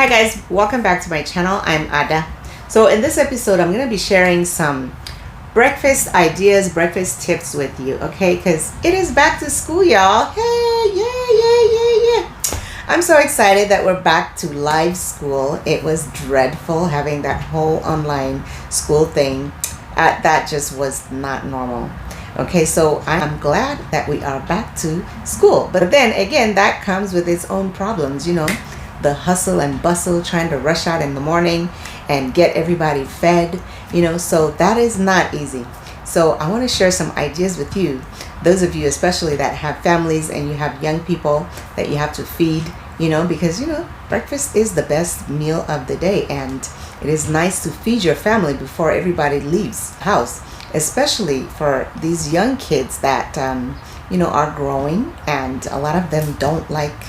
Hi guys, welcome back to my channel. I'm Ada. So in this episode, I'm going to be sharing some breakfast ideas, breakfast tips with you, okay? Because it is back to school, y'all. Hey, yeah. I'm so excited that we're back to live school. It was dreadful having that whole online school thing. That just was not normal. Okay, so I'm glad that we are back to school. But then again, that comes with its own problems, you know. The hustle and bustle, trying to rush out in the morning and get everybody fed, you know, so that is not easy. So I want to share some ideas with you, those of you especially that have families and you have young people that you have to feed, you know, because, you know, breakfast is the best meal of the day, and it is nice to feed your family before everybody leaves the house, especially for these young kids that, you know, are growing, and a lot of them don't like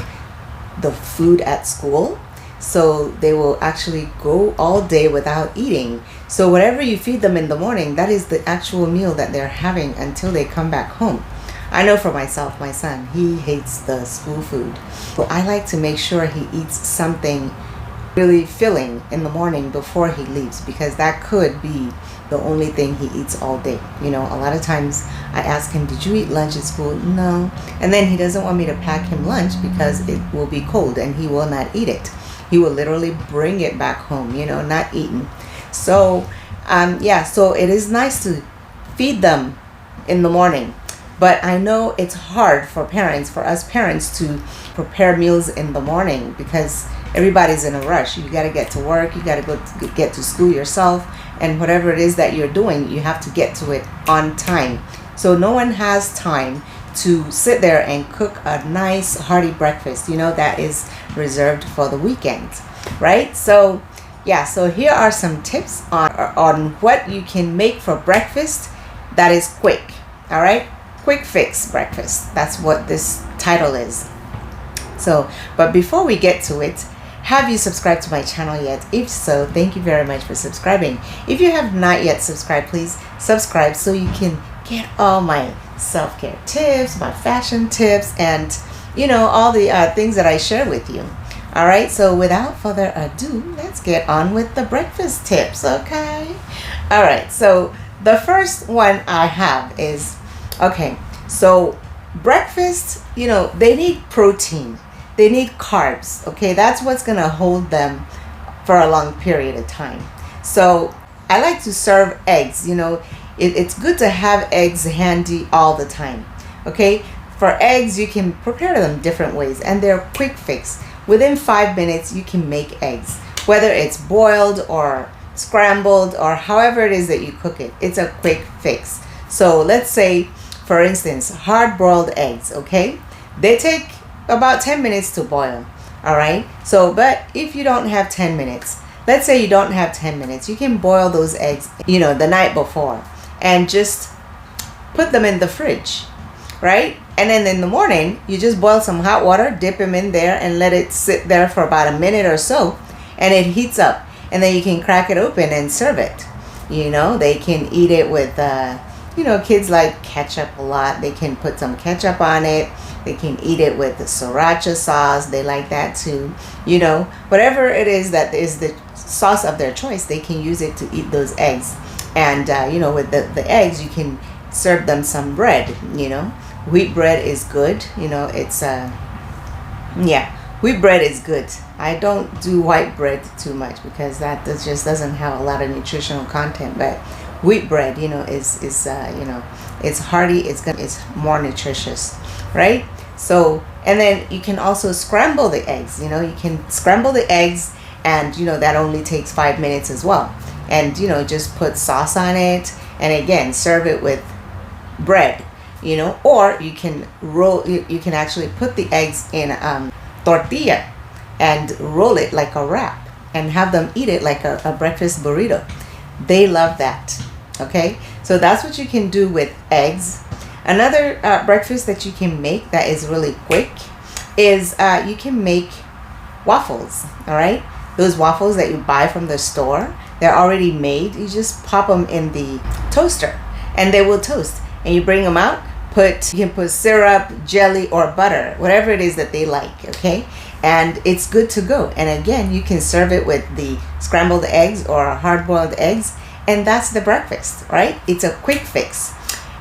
the food at school, so they will actually go all day without eating. So whatever you feed them in the morning, that is the actual meal that they're having until they come back home. I know for myself, my son, he hates the school food, so I like to make sure he eats something really filling in the morning before he leaves, because that could be the only thing he eats all day. You know, a lot of times I ask him, did you eat lunch at school? No. And then he doesn't want me to pack him lunch because it will be cold and he will not eat it. He will literally bring it back home, you know, not eaten. So yeah, so it is nice to feed them in the morning, but I know it's hard for parents, for us parents, to prepare meals in the morning because everybody's in a rush. You got to get to work, you got to go get to school yourself, and whatever it is that you're doing, you have to get to it on time. So no one has time to sit there and cook a nice hearty breakfast, you know, that is reserved for the weekend, right? So yeah, so here are some tips on what you can make for breakfast that is quick. All right, quick fix breakfast, that's what this title is. So, but before we get to it, have you subscribed to my channel yet? If so, thank you very much for subscribing. If you have not yet subscribed, please subscribe so you can get all my self-care tips, my fashion tips, and, you know, all the things that I share with you. All right, so without further ado, let's get on with the breakfast tips, okay? All right, so the first one I have is, okay, so breakfast, you know, they need protein. They need carbs, okay? That's what's gonna hold them for a long period of time. So I like to serve eggs, you know. It's good to have eggs handy all the time, okay? For eggs, you can prepare them different ways, and they're a quick fix. Within 5 minutes, you can make eggs, whether it's boiled or scrambled or however it is that you cook it. It's a quick fix. So let's say, for instance, hard-boiled eggs, okay? They take about 10 minutes to boil, all right? So, but if you don't have 10 minutes, let's say you don't have 10 minutes, you can boil those eggs, you know, the night before and just put them in the fridge, right? And then in the morning, you just boil some hot water, dip them in there and let it sit there for about a minute or so, and it heats up. And then you can crack it open and serve it. You know, they can eat it with, you know, kids like ketchup a lot. They can put some ketchup on it. They can eat it with the sriracha sauce. They like that too. You know, whatever it is that is the sauce of their choice, they can use it to eat those eggs. And, you know, with the eggs, you can serve them some bread, you know. Wheat bread is good. You know, it's, yeah, wheat bread is good. I don't do white bread too much because that just doesn't have a lot of nutritional content. But wheat bread, you know, is you know, it's hearty, it's good, it's more nutritious, right? So, and then you can also scramble the eggs. You know, you can scramble the eggs, and, you know, that only takes 5 minutes as well. And, you know, just put sauce on it, and again, serve it with bread, you know. Or you can roll, you can actually put the eggs in tortilla and roll it like a wrap and have them eat it like a breakfast burrito. They love that, okay? So that's what you can do with eggs. Another breakfast that you can make that is really quick is you can make waffles, all right? Those waffles that you buy from the store, they're already made. You just pop them in the toaster and they will toast. And you bring them out, you can put syrup, jelly, or butter, whatever it is that they like, okay? and it's good to go. And again, you can serve it with the scrambled eggs or hard-boiled eggs, and that's the breakfast, right? It's a quick fix.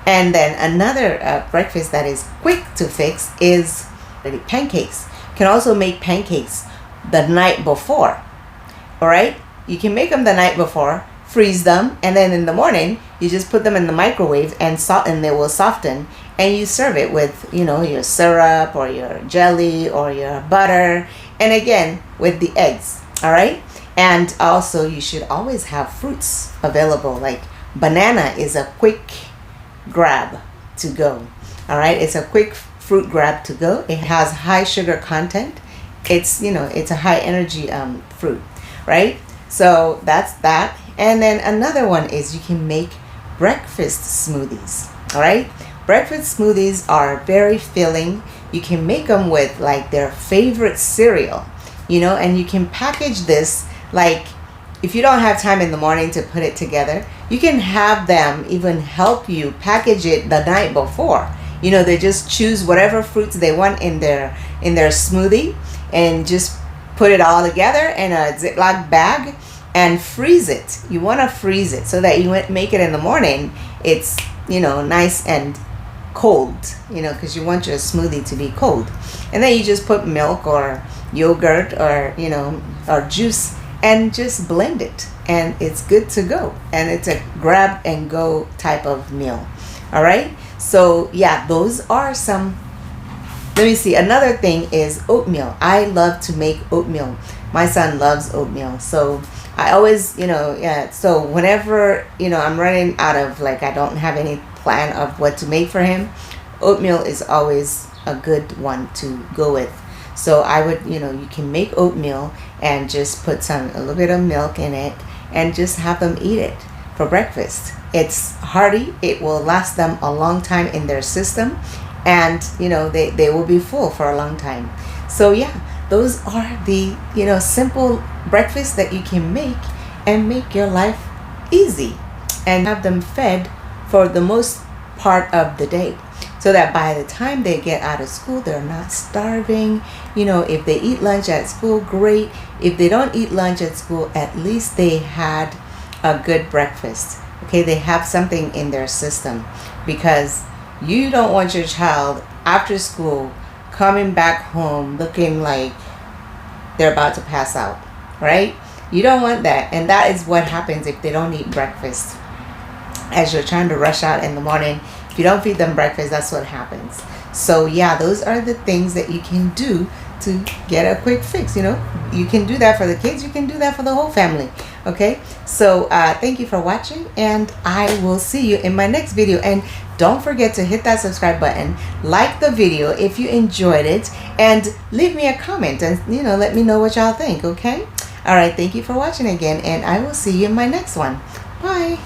And then another breakfast that is quick to fix is pancakes. You can also make pancakes the night before. All right, you can make them the night before, freeze them, and then in the morning you just put them in the microwave and they will soften, and you serve it with, you know, your syrup or your jelly or your butter, and again with the eggs. All right, and also you should always have fruits available. Like banana is a quick grab to go. All right, it's a quick fruit grab to go. It has high sugar content. It's, you know, it's a high energy fruit, right? So that's that. And then another one is you can make breakfast smoothies. All right, breakfast smoothies are very filling. You can make them with like their favorite cereal, you know, and you can package this. Like if you don't have time in the morning to put it together, you can have them even help you package it the night before. You know, they just choose whatever fruits they want in their smoothie and just put it all together in a Ziploc bag and freeze it. You want to freeze it so that you make it in the morning. It's, you know, nice and cold, you know, because you want your smoothie to be cold. And then you just put milk or yogurt or, you know, or juice and just blend it, and it's good to go. And it's a grab and go type of meal. All right, so yeah, those are some. Let me see, another thing is oatmeal. I love to make oatmeal. My son loves oatmeal, so I always, you know, yeah, so whenever, you know, I'm running out of, like, I don't have any plan of what to make for him, oatmeal is always a good one to go with. So I would, you know, you can make oatmeal and just put a little bit of milk in it and just have them eat it for breakfast. It's hearty. It will last them a long time in their system, and, you know, they will be full for a long time. So yeah, those are the, you know, simple breakfasts that you can make and make your life easy and have them fed for the most part of the day, so that by the time they get out of school, they're not starving. You know, if they eat lunch at school, great. If they don't eat lunch at school, at least they had a good breakfast. Okay, they have something in their system, because you don't want your child after school coming back home looking like they're about to pass out, right? You don't want that. And that is what happens if they don't eat breakfast. As you're trying to rush out in the morning, if you don't feed them breakfast, that's what happens. So yeah, those are the things that you can do to get a quick fix. You know, you can do that for the kids, you can do that for the whole family. Okay, so thank you for watching, and I will see you in my next video. And don't forget to hit that subscribe button, like the video if you enjoyed it, and leave me a comment and, you know, let me know what y'all think. Okay, all right, thank you for watching again, and I will see you in my next one. Bye.